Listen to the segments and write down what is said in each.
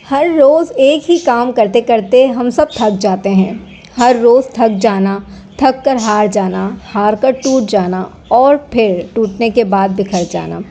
हर रोज़ एक ही काम करते करते हम सब थक जाते हैं। हर रोज़ थक जाना, थक कर हार जाना, हार कर टूट जाना और फिर टूटने के बाद बिखर जाना।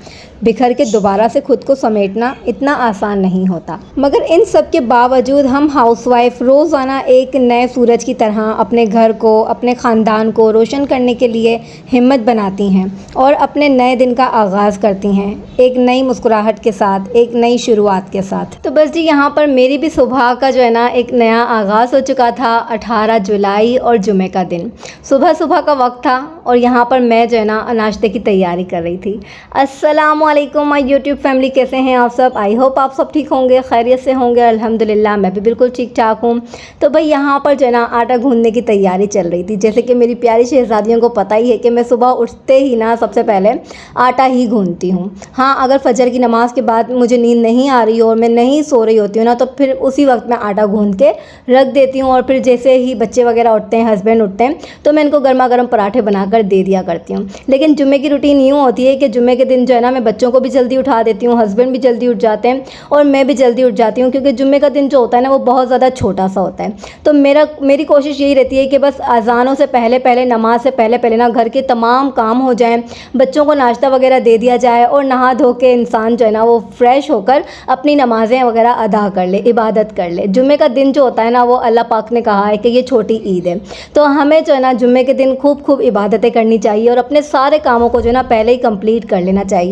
बिखर के दोबारा से खुद को समेटना इतना आसान नहीं होता। मगर इन सब के बावजूद हम हाउसवाइफ रोज़ाना एक नए सूरज की तरह अपने घर को, अपने ख़ानदान को रोशन करने के लिए हिम्मत बनाती हैं और अपने नए दिन का आगाज़ करती हैं एक नई मुस्कुराहट के साथ, एक नई शुरुआत के साथ। तो बस जी, यहाँ पर मेरी भी सुबह का जो है ना एक नया आगाज़ हो चुका था। 18 जुलाई और जुमे का दिन, सुबह सुबह का वक्त था और यहाँ पर मैं जो है ना नाश्ते की तैयारी कर रही थी। अस्सलाम वालेकुम माय यूट्यूब फैमिली, कैसे हैं आप सब? आई होप आप सब ठीक होंगे, खैरियत से होंगे। अल्हम्दुलिल्लाह मैं भी बिल्कुल ठीक ठाक हूँ। तो भाई यहाँ पर जो है ना आटा गूंदने की तैयारी चल रही थी। जैसे कि मेरी प्यारी शहज़ादियों को पता ही है कि मैं सुबह उठते ही ना सबसे पहले आटा ही गूंदती हूँ। हाँ, अगर फजर की नमाज़ के बाद मुझे नींद नहीं आ रही हो और मैं नहीं सो रही होती हूँ ना, तो फिर उसी वक्त मैं आटा गूंद के रख देती हूँ और फिर जैसे ही बच्चे वगैरह उठते हैं, हस्बैंड उठते हैं, तो मैं इनको गर्मा गर्म पराठे बनाकर दे दिया करती हूँ। लेकिन जुम्मे की रूटीन यूँ होती है कि जुम्मे के दिन जो है ना मैं बच्चों को भी जल्दी उठा देती हूँ, हस्बैंड भी जल्दी उठ जाते हैं और मैं भी जल्दी उठ जाती हूँ, क्योंकि जुम्मे का दिन जो होता है ना वो बहुत ज़्यादा छोटा सा होता है। तो मेरी कोशिश यही रहती है कि बस अज़ानों से पहले पहले, नमाज से पहले पहले ना घर के तमाम काम हो जाएँ, बच्चों को नाश्ता वगैरह दे दिया जाए और नहा धो के इंसान जो है ना वो फ्रेश होकर अपनी नमाज़ें वगैरह अदा कर ले, इबादत कर ले। जुम्मे का दिन जो होता है ना वो अल्लाह पाक ने कहा है कि ये छोटी ईद है, तो हमें जो है ना जुम्मे के दिन खूब खूब इबादतें करनी चाहिए और अपने सारे कामों को जो है ना पहले ही कंप्लीट कर लेना चाहिए।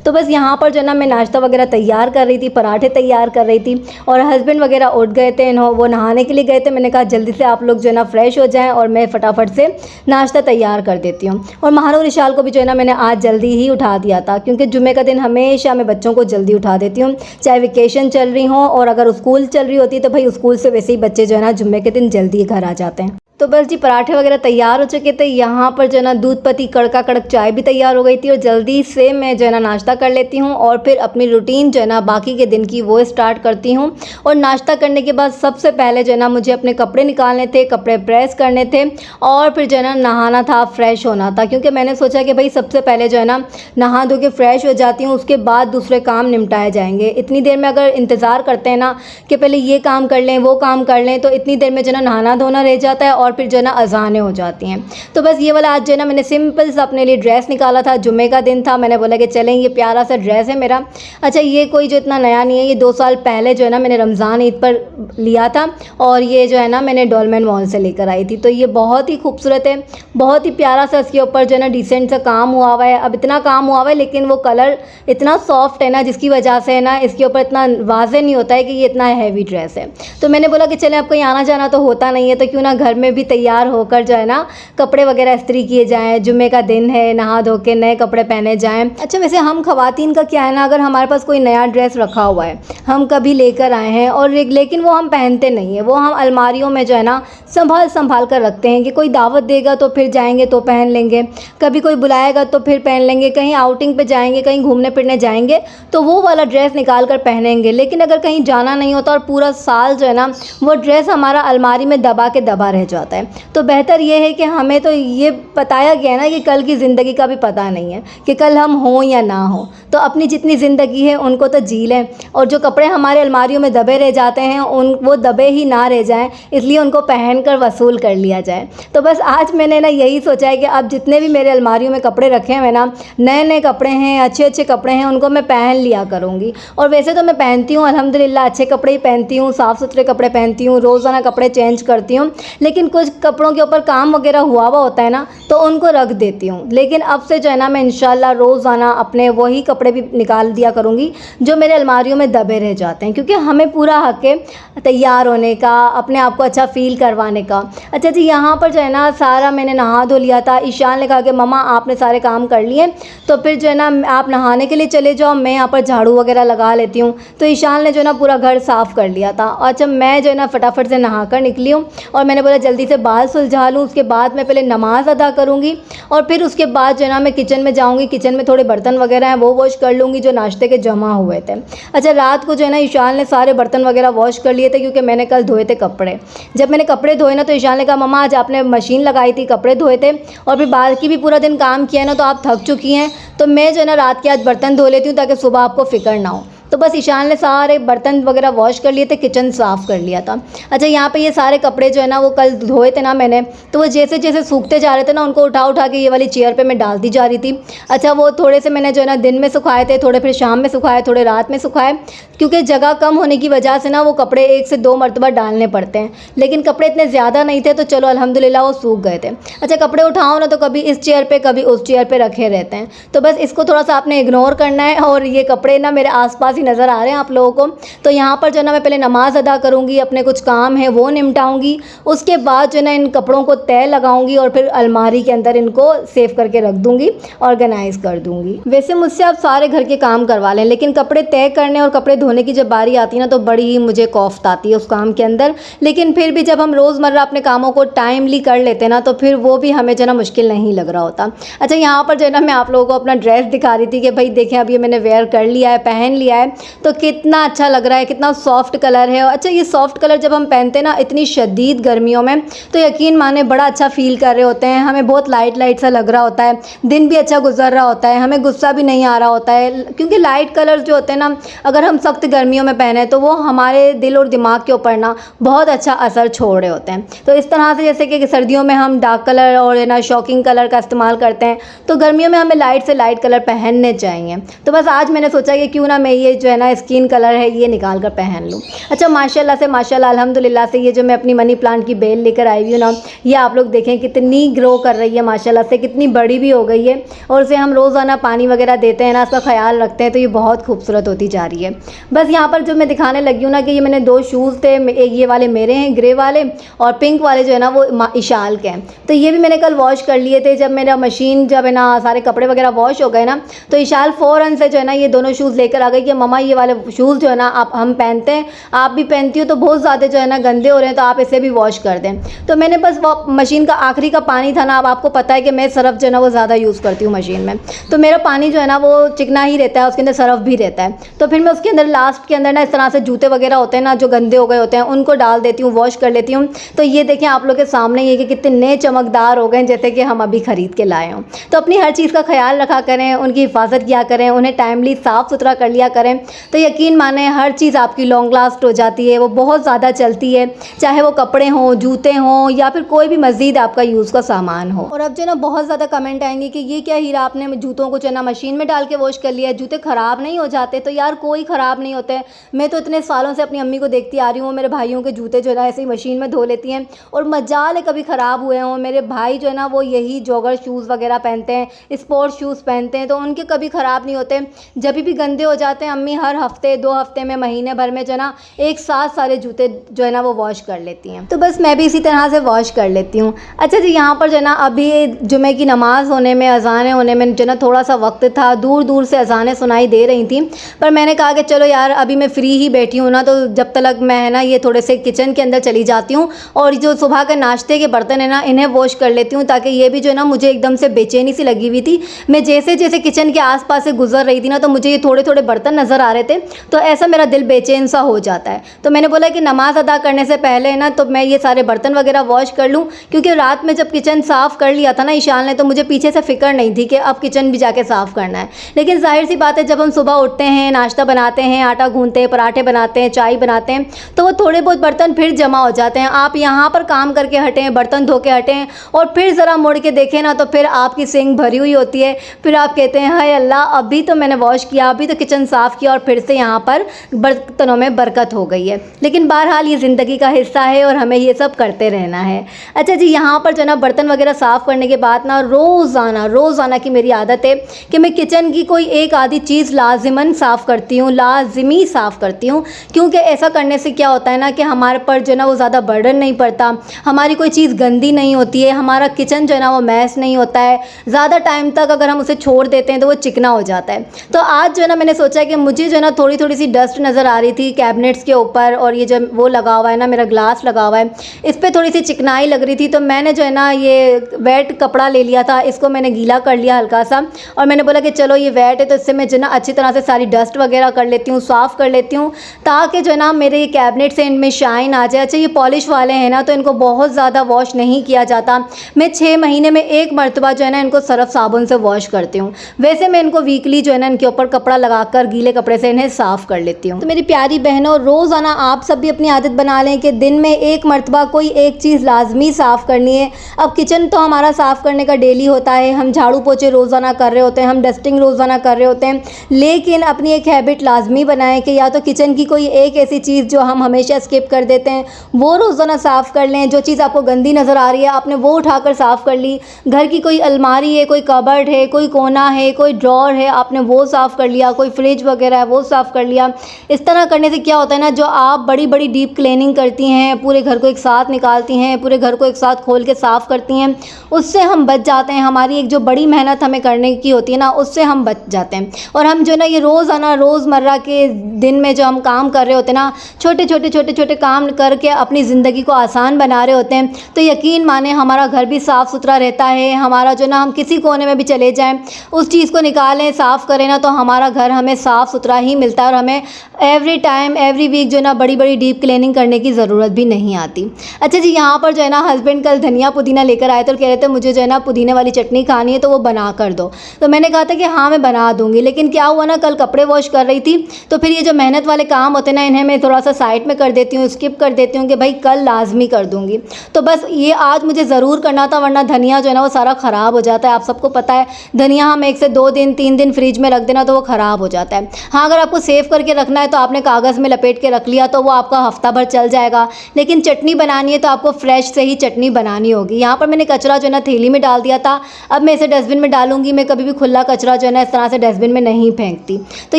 तो बस यहाँ पर जो है ना मैं नाश्ता वगैरह तैयार कर रही थी, पराठे तैयार कर रही थी और हस्बैंड वगैरह उठ गए थे, वो नहाने के लिए गए थे। मैंने कहा जल्दी से आप लोग जो है ना फ्रेश हो जाएं और मैं फटाफट से नाश्ता तैयार कर देती हूँ। और महानूर इशाल को भी जो है ना मैंने आज जल्दी ही उठा दिया था, क्योंकि जुम्मे का दिन हमेशा मैं बच्चों को जल्दी उठा देती हूँ, चाहे वेकेशन चल रही हो और अगर स्कूल चल रही होती तो भाई स्कूल से वैसे ही बच्चे जो है ना जुम्मे के दिन जल्दी घर आ जाते हैं। तो बस जी, पराठे वगैरह तैयार हो चुके थे। यहाँ पर जो है ना दूध पत्ती कड़का कड़क चाय भी तैयार हो गई थी और जल्दी से मैं जो है ना नाश्ता कर लेती हूँ और फिर अपनी रूटीन जो है ना बाकी के दिन की वो स्टार्ट करती हूँ। और नाश्ता करने के बाद सबसे पहले जो है ना मुझे अपने कपड़े निकालने थे, कपड़े प्रेस करने थे और फिर जो है ना नहाना था, फ्रेश होना था, क्योंकि मैंने सोचा कि भाई सबसे पहले जो है ना नहा धो के फ्रेश हो जाती हूँ, उसके बाद दूसरे काम निपटाए जाएंगे। इतनी देर में अगर इंतज़ार करते हैं ना कि पहले ये काम कर लें, वो काम कर लें, तो इतनी देर में जो है ना नहाना धोना रह जाता है और फिर जो है ना अज़ानें हो जाती हैं। तो बस ये वाला आज जो है ना मैंने सिंपल सा अपने लिए ड्रेस निकाला था, जुम्मे का दिन था। मैंने बोला कि चलें, ये प्यारा सा ड्रेस है मेरा। अच्छा, ये कोई जो इतना नया नहीं है, ये 2 साल पहले जो है ना मैंने रमज़ान ईद पर लिया था और ये जो है ना मैंने डोलमेन मॉल से लेकर आई थी। तो ये बहुत ही खूबसूरत है, बहुत ही प्यारा सा। इसके ऊपर जो है ना डिसेंट सा काम हुआ हुआ है। अब इतना काम हुआ हुआ है लेकिन वो कलर इतना सॉफ्ट है ना, जिसकी वजह से ना इसके ऊपर इतना वाज़े नहीं होता है कि ये इतना हैवी ड्रेस है। तो मैंने बोला कि चलें, अब कहीं आना जाना तो होता नहीं है, तो क्यों ना घर में भी तैयार होकर जो है ना कपड़े वगैरह इस्त्री किए जाएं। जुम्मे का दिन है, नहा धो के नए कपड़े पहने जाएं। अच्छा, वैसे हम ख़वातीन का क्या है ना, अगर हमारे पास कोई नया ड्रेस रखा हुआ है, हम कभी लेकर आए हैं और लेकिन वो हम पहनते नहीं है, वो हम अलमारियों में जो है ना संभाल कर रखते हैं कि कोई दावत देगा तो फिर जाएंगे तो पहन लेंगे, कभी कोई बुलाएगा तो फिर पहन लेंगे, कहीं आउटिंग पे जाएंगे, कहीं घूमने फिरने जाएंगे तो वो वाला ड्रेस निकाल कर पहनेंगे। लेकिन अगर कहीं जाना नहीं होता और पूरा साल जो है ना वो ड्रेस हमारा अलमारी में दबा रह जाता है, तो बेहतर ये है कि हमें तो ये बताया गया है ना कि कल की ज़िंदगी का भी पता नहीं है कि कल हम हों या ना हो, तो अपनी जितनी ज़िंदगी है उनको तो जी लें और जो कपड़े हमारे अलमारियों में दबे रह जाते हैं वो दबे ही ना रह जाएं, इसलिए उनको पहन कर वसूल कर लिया जाए। तो बस आज मैंने ना यही सोचा है कि अब जितने भी मेरे अलमारियों में कपड़े रखे हुए ना, नए नए कपड़े हैं, अच्छे अच्छे कपड़े हैं, उनको मैं पहन लिया करूँगी। और वैसे तो मैं पहनती हूँ अल्हम्दुलिल्लाह, अच्छे कपड़े ही पहनती हूँ, साफ़ सुथरे कपड़े पहनती हूँ, रोज़ाना कपड़े चेंज करती हूँ, लेकिन कुछ कपड़ों के ऊपर काम वगैरह हुआ होता है ना तो उनको रख देती हूँ। लेकिन अब से जो है ना मैं इंशाल्लाह रोज़ाना अपने वही कपड़े भी निकाल दिया करूँगी जो मेरे अलमारियों में दबे रह जाते हैं, क्योंकि हमें पूरा हक है तैयार होने का, अपने आप को अच्छा फ़ील करवाने का। अच्छा जी, यहाँ पर जो है ना सारा मैंने नहा धो लिया था। ईशान ने कहा कि मम्मा आपने सारे काम कर लिए तो फिर जो है ना आप नहाने के लिए चले जाओ, मैं यहाँ पर झाड़ू वगैरह लगा लेती हूँ। तो ईशान ने जो है ना पूरा घर साफ़ कर लिया था। अच्छा, मैं जो है ना फटाफट से नहा कर निकली हूँ और मैंने बोला जल्दी से बाल सुलझा लूँ, उसके बाद मैं पहले नमाज़ अदा करूँगी और फिर उसके बाद जो है ना मैं किचन में जाऊँगी। किचन में थोड़े बर्तन वगैरह हैं वो वॉश कर लूँगी जो नाश्ते के जमा हुए थे। अच्छा, रात को जो है ना ईशान ने सारे बर्तन वगैरह वॉश कर लिए थे, क्योंकि मैंने कल धोए थे कपड़े। जब मैंने कपड़े धोए ना तो ईशान ने कहा मम्मा आज आपने मशीन लगाई थी, कपड़े धोए थे और फिर बाकी भी पूरा दिन काम किया ना तो आप थक चुकी हैं, तो मैं जो है ना रात के आज बर्तन धो लेती हूँ ताकि सुबह आपको फ़िक्र ना हो। तो बस ईशान ने सारे बर्तन वगैरह वॉश कर लिए थे, किचन साफ़ कर लिया था। अच्छा, यहाँ पे ये सारे कपड़े जो है ना वो कल धोए थे ना मैंने, तो वो जैसे जैसे सूखते जा रहे थे ना उनको उठा उठा के ये वाली चेयर पे मैं डालती जा रही थी। अच्छा, वो थोड़े से मैंने जो है ना दिन में सुखाए थे, थोड़े फिर शाम में सुखाए, थोड़े रात में सुखाए, क्योंकि जगह कम होने की वजह से ना वो कपड़े 1 से 2 मरतबा डालने पड़ते हैं। लेकिन कपड़े इतने ज़्यादा नहीं थे तो चलो अल्हम्दुलिल्लाह वो सूख गए थे। अच्छा, कपड़े उठाओ ना तो कभी इस चेयर पे कभी उस चेयर पे रखे रहते हैं, तो बस इसको थोड़ा सा आपने इग्नोर करना है। और ये कपड़े ना मेरे आसपास ही नज़र आ रहे हैं आप लोगों को। तो यहाँ पर जो है ना मैं पहले नमाज़ अदा करूँगी, अपने कुछ काम है वो निपटाऊँगी, उसके बाद जो है ना इन कपड़ों को तय लगाऊँगी और फिर अलमारी के अंदर इनको सेव करके रख दूँगी, ऑर्गेनाइज़ कर दूँगी। वैसे मुझसे आप सारे घर के काम करवा लें, लेकिन कपड़े तय करने और कपड़े धोने की जब बारी आती है ना तो बड़ी ही मुझे कौफ़त आती है उस काम के अंदर। लेकिन फिर भी जब हम रोज़मर्रा अपने कामों को टाइमली कर लेते हैं ना तो फिर वो भी हमें जो है ना मुश्किल नहीं लग रहा होता। अच्छा, यहाँ पर जो है ना मैं आप लोगों को अपना ड्रेस दिखा रही थी कि भाई देखें अब ये मैंने वेयर कर लिया है, पहन लिया है, तो कितना अच्छा लग रहा है, कितना सॉफ्ट कलर है। अच्छा, ये सॉफ्ट कलर जब हम पहनते हैं ना इतनी शदीद गर्मियों में तो यकीन माने बड़ा अच्छा फ़ील कर रहे होते हैं, हमें बहुत लाइट लाइट सा लग रहा होता है, दिन भी अच्छा गुजर रहा होता है, हमें गुस्सा भी नहीं आ रहा होता है। क्योंकि लाइट कलर जो होते हैं ना अगर हम सख्त गर्मियों में पहने तो वो हमारे दिल और दिमाग के ऊपर ना बहुत अच्छा असर छोड़ रहे होते हैं। तो इस तरह से जैसे कि सर्दियों में हम डार्क कलर और है ना शॉकिंग कलर का इस्तेमाल करते हैं, तो गर्मियों में हमें लाइट से लाइट कलर पहनने चाहिए। तो बस आज मैंने सोचा कि क्यों ना मैं ये जो है ना स्किन कलर है ये निकाल कर पहन लूँ। अच्छा, माशाल्लाह अल्हम्दुलिल्लाह से ये जो मैं अपनी मनी प्लांट की बेल लेकर आई हुई हूँ ना, ये आप लोग देखें कितनी ग्रो कर रही है माशाल्लाह से, कितनी बड़ी भी हो गई है। और उसे हम रोज़ाना पानी वगैरह देते हैं ना, उसका ख्याल रखते हैं, तो ये बहुत खूबसूरत होती जा रही है। बस यहाँ पर जो मैं दिखाने लगी हूँ ना कि ये मैंने 2 शूज़ थे, एक ये वाले मेरे हैं ग्रे वाले और पिंक वाले जो है ना वो इशाल के हैं। तो ये भी मैंने कल वॉश कर लिए थे। जब मेरा मशीन जब है ना सारे कपड़े वगैरह वॉश हो गए ना तो इशाल फ़ौरन से जो है ना ये दोनों शूज़ लेकर आ गई कि मम्मा ये वाले शूज़ जो है ना आप हम पहनते हैं, आप भी पहनती हो, तो बहुत ज़्यादा जो है ना गंदे हो रहे हैं, तो आप इसे भी वॉश कर दें। तो मैंने बस वो मशीन का आखिरी का पानी था ना, अब आपको पता है कि मैं सरफ़ जो है ना वो ज़्यादा यूज़ करती हूँ मशीन में, तो मेरा पानी जो है ना वो चिकना ही रहता है, उसके अंदर सरफ़ भी रहता है। तो फिर मैं उसके अंदर लास्ट के अंदर ना इस तरह से जूते वगैरह होते हैं ना जो गंदे हो गए होते हैं उनको डाल देती हूँ, वॉश कर लेती हूँ। तो ये देखें आप लोग के सामने ये कि कितने चमकदार हो गए जैसे कि हम अभी ख़रीद के लाए हों। तो अपनी हर चीज़ का ख्याल रखा करें, उनकी हिफाजत किया करें, उन्हें टाइमली साफ़ सुथरा कर लिया करें, तो यकीन माने हर चीज़ आपकी लॉन्ग लास्ट हो जाती है, वो बहुत ज़्यादा चलती है, चाहे वो कपड़े हों, जूते हों या फिर कोई भी मज़ीद आपका यूज़ का सामान हो। और अब जो ना बहुत ज़्यादा कमेंट आएंगे कि ये क्या हीरा आपने जूतों को जो ना मशीन में डाल के वॉश कर लिया, जूते ख़राब नहीं हो जाते? तो यार कोई ख़राब नहीं होते। मैं तो इतने सालों से अपनी अम्मी को देखती आ रही हूँ, मेरे भाइयों के जूते जो है ऐसे ही मशीन में धो लेती हैं और मजाल है कभी ख़राब हुए हों। मेरे भाई जो है ना वो यही जॉगर शूज़ वगैरह पहनते हैं, स्पोर्ट्स शूज़ पहनते हैं, तो उनके कभी ख़राब नहीं होते। जब भी गंदे हो जाते हैं अम्मी हर हफ्ते 2 हफ्ते में महीने भर में जो है ना एक साथ सारे जूते जो है ना वो वॉश कर लेती हैं। तो बस मैं भी इसी तरह से वॉश कर लेती हूँ। अच्छा जी, यहाँ पर जो है ना अभी जुमे की नमाज़ होने में, अज़ानें होने में जो है ना थोड़ा सा वक्त था, दूर दूर से अज़ानें सुनाई दे रही थी, पर मैंने कहा कि चलो यार अभी मैं फ़्री ही बैठी हूँ ना, तो जब तक मैं है ना ये थोड़े से किचन के अंदर चली जाती हूँ और जो सुबह के नाश्ते के बर्तन है ना इन्हें वॉश कर लेती हूँ, ताकि ये भी जो है ना मुझे एकदम से बेचैनी सी लगी हुई थी। मैं जैसे जैसे किचन के आसपास से गुजर रही थी ना तो मुझे ये थोड़े थोड़े बर्तन नज़र आ रहे थे, तो ऐसा मेरा दिल बेचैन सा हो जाता है। तो मैंने बोला कि नमाज़ अदा करने से पहले ना तो मैं ये सारे बर्तन वगैरह वॉश कर लूँ, क्योंकि रात में जब किचन साफ़ कर लिया था ना ईशान ने, तो मुझे पीछे से फ़िक्र नहीं थी कि अब किचन भी जाके साफ़ करना है। लेकिन जाहिर सी बात है जब हम सुबह उठते हैं, नाश्ता बनाते हैं, आटा गूंथते हैं, पराठे बनाते हैं, चाय बनाते हैं, तो वो थोड़े बहुत बर्तन फिर जमा हो जाते हैं। आप यहाँ पर काम करके हटें, बर्तन धो के हटें और फिर ज़रा मुड़ के देखें ना तो फिर आपकी सिंक भरी हुई होती है। फिर आप कहते हैं हाय अल्लाह, अभी तो मैंने वॉश किया, अभी तो किचन साफ़ किया और फिर से यहाँ पर बर्तनों में बरकत हो गई है। लेकिन बहरहाल ये ज़िंदगी का हिस्सा है और हमें ये सब करते रहना है। अच्छा जी, यहाँ पर जो ना बर्तन वगैरह साफ़ करने के बाद ना रोज़ाना की मेरी आदत है कि मैं किचन की कोई एक आधी चीज़ लाजिमन साफ़ करती हूँ, लाजिमी साफ़ करती हूँ। क्योंकि ऐसा करने से क्या होता है ना कि हमारे पर जो ना वो ज़्यादा बर्डन नहीं पड़ता, हमारी कोई चीज़ गंदी नहीं होती है, हमारा किचन जो है ना वो मैस नहीं होता है। ज़्यादा टाइम तक अगर हम उसे छोड़ देते हैं तो वो चिकना हो जाता है। तो आज जो है ना मैंने सोचा कि मुझे जो है ना थोड़ी थोड़ी सी डस्ट नज़र आ रही थी कैबिनेट्स के ऊपर, और ये जो वो लगा हुआ है ना मेरा ग्लास लगा हुआ है, इस पर थोड़ी सी चिकनाई लग रही थी। तो मैंने जो है ना ये वेट कपड़ा ले लिया था, इसको मैंने गीला कर लिया हल्का सा, और मैंने बोला कि चलो ये वेट है तो इससे मैं जो है ना अच्छी तरह से सारी डस्ट वगैरह कर लेती हूँ, साफ़ कर लेती हूँ, ताकि जो है ना मेरे ये कैबिनेट से इनमें शाइन आ जाए। अच्छा, ये पॉलिश वाले हैं ना तो इनको बहुत ज़्यादा वॉश नहीं किया जाता। मैं 6 महीने में एक मरतबा जो है ना इनको सरफ साबुन से वॉश करती हूँ। वैसे मैं इनको वीकली जो है ना इनके ऊपर कपड़ा लगाकर, गीले कपड़े से इन्हें साफ़ कर लेती हूँ। तो मेरी प्यारी बहनों, रोज़ाना आप सब भी अपनी आदत बना लें कि दिन में एक मरतबा कोई एक चीज़ लाजमी साफ़ करनी है। अब किचन तो हमारा साफ़ करने का डेली होता है, हम झाड़ू पोछे रोज़ाना कर रहे होते हैं, हम डस्टिंग रोज़ाना कर रहे होते हैं, लेकिन अपनी एक हैबिट लाजमी बनाएं कि या तो किचन की कोई एक ऐसी चीज़ जो हम हमेशा स्किप कर देते हैं वो रोज़ाना साफ़ कर लें। जो चीज़ आपको गंदी नज़र आ रही है आपने वो उठाकर साफ़ कर ली। घर की कोई अलमारी है, कोई कबर्ड है, कोई कोना है, कोई ड्रॉर है, आपने वो साफ़ कर लिया, कोई फ्रिज वगैरह है वो साफ़ कर लिया। इस तरह करने से क्या होता है ना, जो आप बड़ी बड़ी डीप क्लीनिंग करती हैं, पूरे घर को एक साथ निकालती हैं, पूरे घर को एक साथ खोल के साफ़ करती हैं, उससे हम बच जाते हैं। हमारी एक जो बड़ी मेहनत हमें करने की होती है ना, उससे हम बच जाते हैं। और हम जो ना ये रोज़ाना रोज़मर्रा के दिन में जो हम काम कर रहे होते हैं ना, छोटे छोटे काम करके अपनी ज़िंदगी को आसान बना रहे होते हैं, तो यकीन माने हमारा घर भी साफ़ सुथरा रहता है। हमारा जो ना, हम किसी कोने में भी चले जाएं, उस चीज़ को निकालें, साफ़ करें ना, तो हमारा घर हमें साफ़ सुथरा ही मिलता है और हमें एवरी टाइम एवरी वीक जो ना बड़ी बड़ी डीप क्लीनिंग करने की ज़रूरत भी नहीं आती। अच्छा जी, यहाँ पर जो है ना हस्बैंड कल धनिया पुदीना लेकर आए थे और कह रहे थे मुझे जो है ना पुदीने वाली चटनी खानी है तो वो बना कर दो। तो मैंने कहा था कि हाँ मैं बना दूँगी, लेकिन क्या हुआ ना, कल कपड़े वॉश कर रही थी तो फिर ये जो मेहनत वाले काम होते हैं ना, इन्हें मैं थोड़ा सा साइड में कर देती हूँ, स्किप कर देती हूँ कि भाई कल लाजमी कर दूँगी। तो बस ये आज मुझे ज़रूर करना था, वरना धनिया जो है ना वो सारा ख़राब हो जाता है। आप सबको पता है धनिया हम 1 से 2 दिन 3 दिन फ्रिज में रख देना तो वो ख़राब हो जाता है। हाँ, अगर आपको सेव करके रखना है तो आपने कागज़ में लपेट के रख लिया तो वो आपका हफ्ता भर चल जाएगा, लेकिन चटनी बनानी है तो आपको फ्रेश से ही चटनी बनानी होगी। यहाँ पर मैंने कचरा जो है ना थैली में डाल दिया था, अब मैं इसे डस्टबिन में डालूंगी। मैं कभी भी खुला कचरा जो है ना इस तरह से डस्टबिन में नहीं फेंकती। तो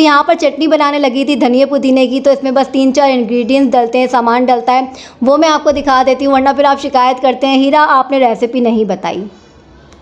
यहाँ पर चटनी बनाने लगी थी धनिया पुदीने की, तो इसमें बस 3-4 इंग्रेडिएंट्स डलते हैं, सामान डलता है, वो मैं आपको दिखा देती हूँ, वरना फिर आप शिकायत करते हैं हीरा आपने रेसिपी नहीं बताई।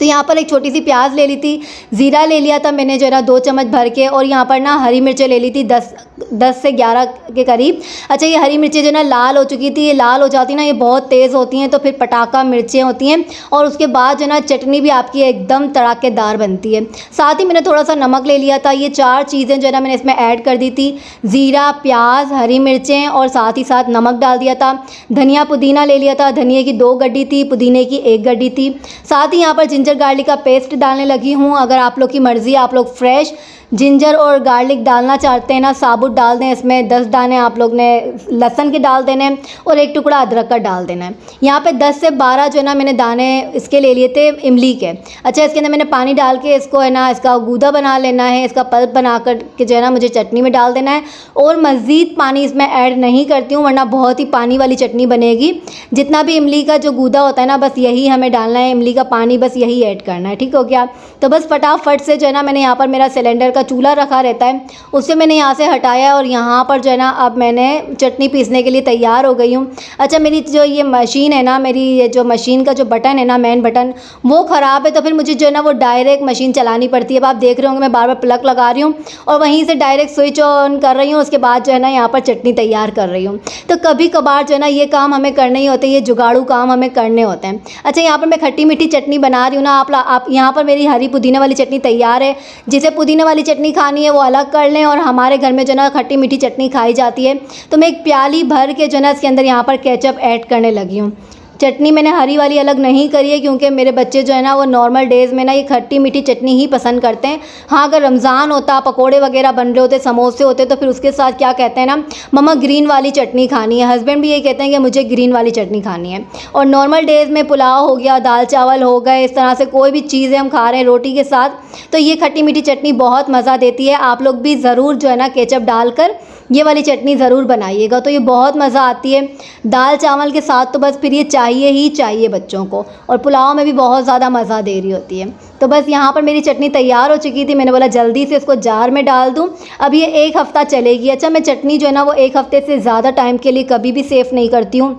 तो यहाँ पर एक छोटी सी प्याज ले ली थी, ज़ीरा ले लिया था मैंने जो है ना 2 चम्मच भर के, और यहाँ पर ना हरी मिर्चें ले ली थी 10 से 11 के करीब। अच्छा, ये हरी मिर्चें जो ना लाल हो चुकी थी, ये लाल हो जाती ना, ये बहुत तेज़ होती हैं तो फिर पटाखा मिर्चें होती हैं, और उसके बाद जो ना चटनी भी आपकी एकदम तड़ाकेदार बनती है। साथ ही मैंने थोड़ा सा नमक ले लिया था। ये 4 चीज़ें जो है ना मैंने इसमें ऐड कर दी थी, ज़ीरा, प्याज, हरी मिर्चें और साथ ही साथ नमक डाल दिया था। धनिया पुदीना ले लिया था, धनिया की 2 गड्डी थी, पुदीने की 1 गड्डी थी। साथ ही यहाँ पर जिंजर गार्लिक का पेस्ट डालने लगी हूँ। अगर आप लोग की मर्ज़ी, आप लोग फ्रेश जिंजर और गार्लिक डालना चाहते हैं ना, साबुत डाल दें। इसमें 10 दाने आप लोग ने लहसुन के डाल देने हैं और 1 टुकड़ा अदरक का डाल देना है। यहाँ पे 10 से 12 जो है ना मैंने दाने इसके ले लिए थे इमली के। अच्छा, इसके अंदर मैंने पानी डाल के इसको है ना, इसका गूदा बना लेना है, इसका पल्प बना कर के जो है ना मुझे चटनी में डाल देना है, और मज़ीद पानी इसमें ऐड नहीं करती हूँ वरना बहुत ही पानी वाली चटनी बनेगी। जितना भी इमली का जो गूदा होता है ना, बस यही हमें डालना है, इमली का पानी बस यही ऐड करना है। ठीक हो गया? तो बस फटाफट से जो है ना, मैंने यहाँ पर मेरा सिलेंडर चूल्हा रखा रहता है, उससे मैंने यहाँ से हटाया और यहाँ पर जो है ना अब मैंने चटनी पीसने के लिए तैयार हो गई हूँ। अच्छा, मेरी जो ये मशीन है ना, मेरी ये जो मशीन का जो बटन है ना, मेन बटन, वो ख़राब है, तो फिर मुझे जो है ना वो डायरेक्ट मशीन चलानी पड़ती है। अब आप देख रहे होंगे मैं बार बार प्लग लगा रही हूँ और वहीं से डायरेक्ट स्विच ऑन कर रही हूँ, उसके बाद जो है ना यहाँ पर चटनी तैयार कर रही हूँ। तो कभी कभार जो है ना ये काम हमें करने ही होते हैं, ये जुगाड़ू काम हमें करने होते हैं। अच्छा, यहाँ पर मैं खट्टी मीठी चटनी बना रही हूँ ना। आप यहाँ पर मेरी हरी पुदीने वाली चटनी तैयार है। जिसे पुदीने वाली चटनी खानी है वो अलग कर लें, और हमारे घर में जो ना खट्टी मीठी चटनी खाई जाती है, तो मैं एक प्याली भर के जो ना इसके अंदर यहाँ पर केचप ऐड करने लगी हूँ। चटनी मैंने हरी वाली अलग नहीं करी है क्योंकि मेरे बच्चे जो है ना वो नॉर्मल डेज़ में ना ये खट्टी मीठी चटनी ही पसंद करते हैं। हाँ, अगर रमज़ान होता, पकोड़े वगैरह बन रहे होते, समोसे होते, तो फिर उसके साथ क्या कहते हैं ना, मम्मा ग्रीन वाली चटनी खानी है। हस्बैंड भी ये कहते हैं कि मुझे ग्रीन वाली चटनी खानी है। और नॉर्मल डेज़ में पुलाव हो गया, दाल चावल हो गए, इस तरह से कोई भी चीज़ें हम खा रहे हैं रोटी के साथ, तो ये खट्टी मीठी चटनी बहुत मज़ा देती है। आप लोग भी ज़रूर जो है ना केचप डालकर ये वाली चटनी ज़रूर बनाइएगा, तो ये बहुत मज़ा आती है दाल चावल के साथ। तो बस फिर ये चाहिए ही चाहिए बच्चों को, और पुलाव में भी बहुत ज़्यादा मज़ा दे रही होती है। तो बस यहाँ पर मेरी चटनी तैयार हो चुकी थी, मैंने बोला जल्दी से इसको जार में डाल दूँ। अब ये 1 हफ़्ता चलेगी। अच्छा, मैं चटनी जो है ना वो 1 हफ़्ते से ज़्यादा टाइम के लिए कभी भी सेव नहीं करती हूँ।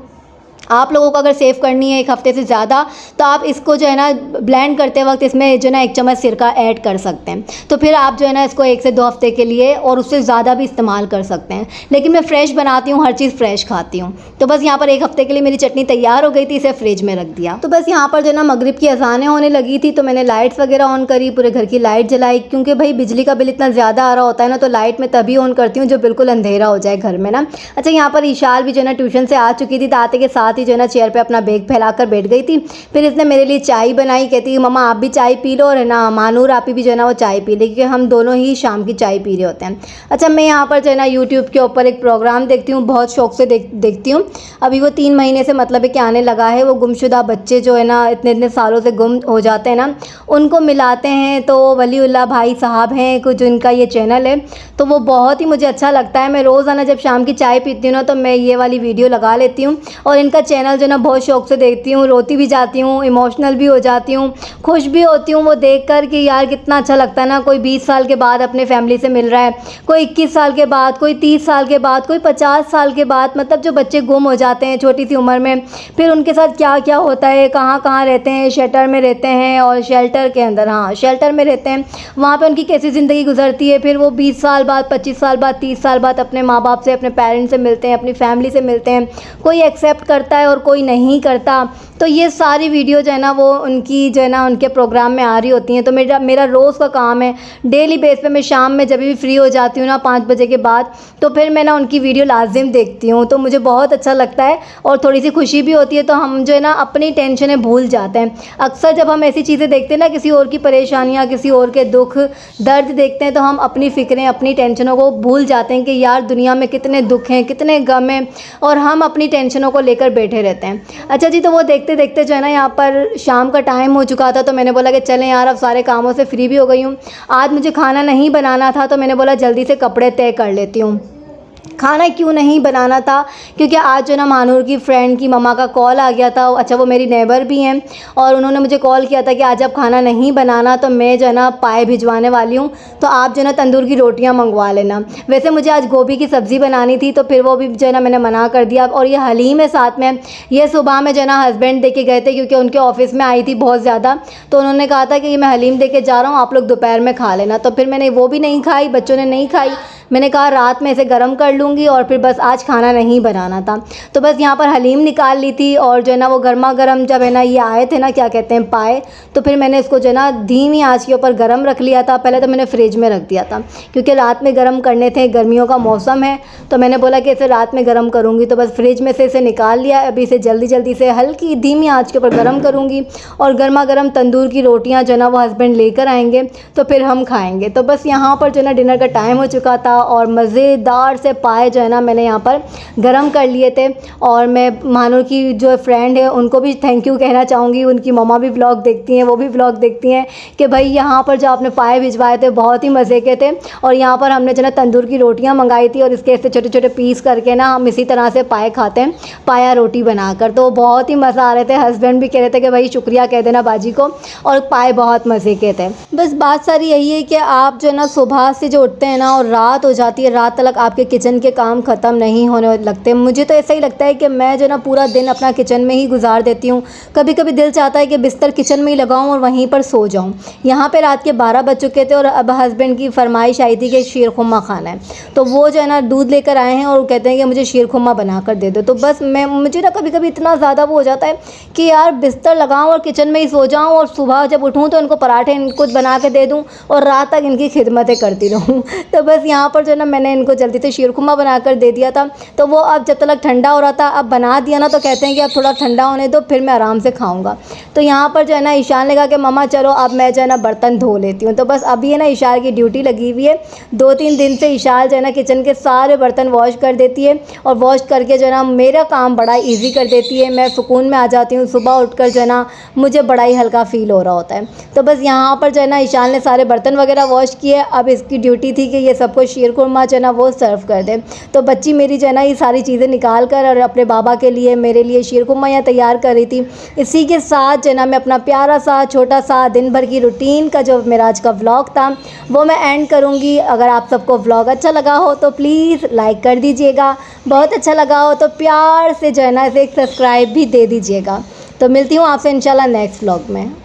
आप लोगों को अगर सेव करनी है 1 हफ़्ते से ज़्यादा, तो आप इसको जो है ना ब्लेंड करते वक्त इसमें जो है ना 1 चम्मच सिरका ऐड कर सकते हैं। तो फिर आप जो है ना इसको 1 से 2 हफ़्ते के लिए और उससे ज़्यादा भी इस्तेमाल कर सकते हैं। लेकिन मैं फ़्रेश बनाती हूँ, हर चीज़ फ़्रेश खाती हूँ। तो बस यहाँ पर 1 हफ़्ते के लिए मेरी चटनी तैयार हो गई थी, इसे फ्रिज में रख दिया। तो बस यहाँ पर जो है ना मगरिब की अज़ानें होने लगी थी, तो मैंने लाइट्स वगैरह ऑन करी, पूरे घर की लाइट जलाई, क्योंकि भाई बिजली का बिल इतना ज़्यादा आ रहा होता है ना, तो लाइट मैं तभी ऑन करती हूँ जब बिल्कुल अंधेरा हो जाए घर में ना। अच्छा, यहाँ पर ईशाल भी जो है ना ट्यूशन से आ चुकी थी, तो आते के साथ साथ ही जो है ना चेयर पे अपना बैग फैलाकर बैठ गई थी। फिर इसने मेरे लिए चाय बनाई, कहती मम्मा आप भी चाय पी लो और है ना मानूर आप भी जो है ना वो चाय पी ले, क्योंकि हम दोनों ही शाम की चाय पी रहे होते हैं। अच्छा, मैं यहाँ पर जो है ना यूट्यूब के ऊपर एक प्रोग्राम देखती हूँ, बहुत शौक से देखती हूँ। अभी वो 3 महीने से मतलब है कि आने लगा है। वो गुमशुदा बच्चे जो है ना इतने इतने सालों से गुम हो जाते हैं ना, उनको मिलाते हैं। तो वलीउल्लाह भाई साहब हैं कुछ, उनका ये चैनल है, तो वो बहुत ही मुझे अच्छा लगता है। मैं रोज़ाना जब शाम की चाय पीती हूँ ना तो मैं ये वाली वीडियो लगा लेती हूँ और इनका चैनल जो है ना बहुत शौक से देखती हूँ। रोती भी जाती हूँ, इमोशनल भी हो जाती हूँ, खुश भी होती हूँ वो देख कर कि यार कितना अच्छा लगता है ना। कोई 20 साल के बाद अपने फैमिली से मिल रहा है, कोई 21 साल के बाद, कोई 30 साल के बाद, कोई 50 साल के बाद। मतलब जो बच्चे गुम हो जाते हैं छोटी सी उम्र में, फिर उनके साथ क्या क्या होता है, कहाँ कहाँ रहते हैं, शेल्टर में रहते हैं और शेल्टर के अंदर, हाँ शेल्टर में रहते हैं, वहाँ पे उनकी कैसी ज़िंदगी गुजरती है। फिर वो 20 साल बाद, 25 साल बाद, 30 साल बाद अपने माँ बाप से, अपने पेरेंट्स से मिलते हैं, अपनी फैमिली से मिलते हैं। कोई एक्सेप्ट करता है और कोई नहीं करता। तो ये सारी वीडियो जो है ना वो उनकी जो है ना उनके प्रोग्राम में आ रही होती हैं। तो मेरा रोज़ का काम है, डेली बेस पे मैं शाम में जब भी फ्री हो जाती हूँ ना 5 बजे के बाद, तो फिर मैं ना उनकी वीडियो लाजिम देखती हूँ। तो मुझे बहुत अच्छा लगता है और थोड़ी सी खुशी भी होती है। तो हम जो है ना अपनी टेंशनें भूल जाते हैं। अक्सर जब हम ऐसी चीज़ें देखते हैं ना, किसी और की परेशानियाँ, किसी और के दुख दर्द देखते हैं, तो हम अपनी फ़िक्रें, अपनी टेंशनों को भूल जाते हैं कि यार दुनिया में कितने दुख हैं, कितने गम हैं, और हम अपनी टेंशनों को लेकर बैठे रहते हैं। अच्छा जी, तो वो देखते देखते जो है ना यहाँ पर शाम का टाइम हो चुका था। तो मैंने बोला कि चलें यार, अब सारे कामों से फ्री भी हो गई हूँ, आज मुझे खाना नहीं बनाना था, तो मैंने बोला जल्दी से कपड़े तय कर लेती हूँ। खाना क्यों नहीं बनाना था, क्योंकि आज जो ना मानूर की फ्रेंड की मम्मा का कॉल आ गया था। अच्छा, वो मेरी नेबर भी हैं और उन्होंने मुझे कॉल किया था कि आज आप खाना नहीं बनाना, तो मैं जो है ना पाए भिजवाने वाली हूँ, तो आप जो है ना तंदूर की रोटियाँ मंगवा लेना। वैसे मुझे आज गोभी की सब्ज़ी बनानी थी, तो फिर वो भी जो है ना मैंने मना कर दिया। और ये हलीम है साथ में, ये सुबह में जो है ना हस्बैंड दे के गए थे, क्योंकि उनके ऑफिस में आई थी बहुत ज़्यादा, तो उन्होंने कहा था कि ये मैं हलीम दे के जा रहा हूँ, आप लोग दोपहर में खा लेना। तो फिर मैंने वो भी नहीं खाई, बच्चों ने नहीं खाई। मैंने कहा रात में इसे गर्म कर लूँगी और फिर बस आज खाना नहीं बनाना था। तो बस यहाँ पर हलीम निकाल ली थी और जो है ना वो गर्मा गर्म जब है ना ये आए थे ना, क्या कहते हैं, पाए, तो फिर मैंने इसको जो है ना धीमी आंच के ऊपर गर्म रख लिया था। पहले तो मैंने फ्रिज में रख दिया था, क्योंकि रात में गर्म करने थे, गर्मियों का मौसम है, तो मैंने बोला कि इसे रात में गर्म करूँगी। तो बस फ्रिज में से इसे निकाल लिया। अभी इसे जल्दी जल्दी से हल्की धीमी आँच के ऊपर गर्म करूँगी और गर्मा गर्म तंदूर की रोटियाँ जो है ना वो हस्बैंड लेकर आएँगे, तो फिर हम खाएँगे। तो बस यहाँ पर जो है ना डिनर का टाइम हो चुका था और मज़ेदार से पाए जो है ना मैंने यहाँ पर गरम कर लिए थे। और मैं मानूर की जो फ्रेंड है उनको भी थैंक यू कहना चाहूँगी। उनकी मम्मा भी व्लॉग देखती हैं, वो भी व्लॉग देखती हैं कि भाई यहाँ पर जो आपने पाए भिजवाए थे बहुत ही मज़े के थे। और यहाँ पर हमने जो ना तंदूर की रोटियाँ मंगाई थी और इसके ऐसे छोटे छोटे पीस करके ना हम इसी तरह से पाए खाते हैं, पाया रोटी बनाकर। तो बहुत ही मज़ा आ रहे थे। हस्बैंड भी कह रहे थे कि भाई शुक्रिया कह देना बाजी को, और पाए बहुत मज़े के थे। बस बात सारी यही है कि आप जो है ना सुबह से जो उठते हैं ना और रात हो जाती है, रात तक आपके किचन के काम ख़त्म नहीं होने लगते। मुझे तो ऐसा ही लगता है कि मैं जो ना पूरा दिन अपना किचन में ही गुजार देती हूँ। कभी कभी दिल चाहता है कि बिस्तर किचन में ही लगाऊँ और वहीं पर सो जाऊँ। यहाँ पे रात के 12 बज चुके थे और अब हस्बैंड की फरमाइश आई थी कि शीर खुरमा खाना है, तो वो जो है ना दूध लेकर आए हैं और कहते हैं कि मुझे शीर खुरमा बना कर दे दो। तो बस मुझे ना कभी कभी इतना ज़्यादा वो हो जाता है कि यार बिस्तर लगाऊँ और किचन में ही सो जाऊँ, और सुबह जब उठूँ तो इनको पराठे इनको बना के दे दूँ और रात तक इनकी खिदमतें करती रहूँ। तो बस यहाँ पर जो है ना मैंने इनको जल्दी से शीर खुरमा बनाकर दे दिया था। तो वो अब जब तक ठंडा हो रहा था, अब बना दिया ना, तो कहते हैं कि अब थोड़ा ठंडा होने दो, फिर मैं आराम से खाऊंगा। तो यहाँ पर जो है ना ईशान ने कहा कि मम्मा चलो अब मैं जो है ना बर्तन धो लेती हूँ। तो बस अभी है ना ईशान की ड्यूटी लगी हुई है। 2-3 दिन से ईशान जो है ना किचन के सारे बर्तन वॉश कर देती है और वॉश करके जो है ना मेरा काम बड़ा ईजी कर देती है। मैं सुकून में आ जाती हूँ। सुबह उठकर जो है ना मुझे बड़ा ही हल्का फ़ील हो रहा होता है। तो बस यहाँ पर जो है ना ईशान ने सारे बर्तन वगैरह वॉश किए। अब इसकी ड्यूटी थी कि ये सबको शीर खुरमा जो है ना वो सर्व कर दे। तो बच्ची मेरी जो है ना ये सारी चीज़ें निकाल कर और अपने बाबा के लिए, मेरे लिए शीर खुरमा यहाँ तैयार कर रही थी। इसी के साथ जो है ना मैं अपना प्यारा सा छोटा सा दिन भर की रूटीन का जो मेरा आज का व्लॉग था वो मैं एंड करूँगी। अगर आप सबको व्लॉग अच्छा लगा हो तो प्लीज़ लाइक कर दीजिएगा, बहुत अच्छा लगा हो तो प्यार से जो है ना इसे एक सब्सक्राइब भी दे दीजिएगा। तो मिलती हूँ आपसे इंशाल्लाह नेक्स्ट व्लॉग में।